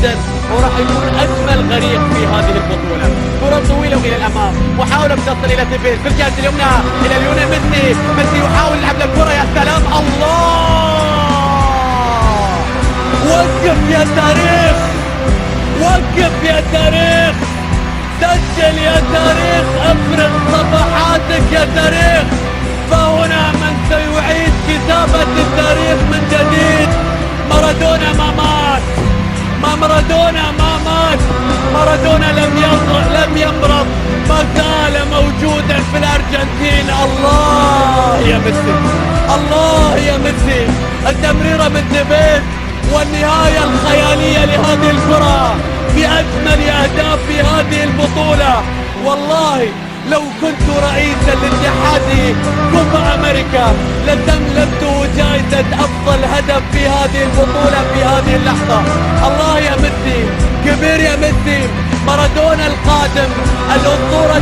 جدا، وراح يكون أجمل غريق في هذه البطولة. كرة طويلة وإلى الأمام، محاولة بتصل إلى تيفيز في الجهة اليمنى إلى ليونيل ميسي. ميسي يحاول يلعب للكرة، يا سلام، الله! وقف يا تاريخ، وقف يا تاريخ، سجل يا تاريخ، افرغ صفحاتك يا تاريخ، فهنا من سيعيد كتابة التاريخ من جديد. مارادونا ما مات، مارادونا ما مات، مارادونا لم يمرض، ما زال موجودا في الأرجنتين. الله يا ميسي، الله يا ميسي، التمريرة من تيفيز والنهاية الخيالية لهذه الكرة بأجمل أهداف في هذه البطولة. والله لو كنت رئيسا لاتحاد كوبا أمريكا لتملكته جائزة أفضل هدف في هذه البطولة في هذه اللحظة. الله يا ميسي، كبير يا ميسي، مارادونا القادم، الأسطورة.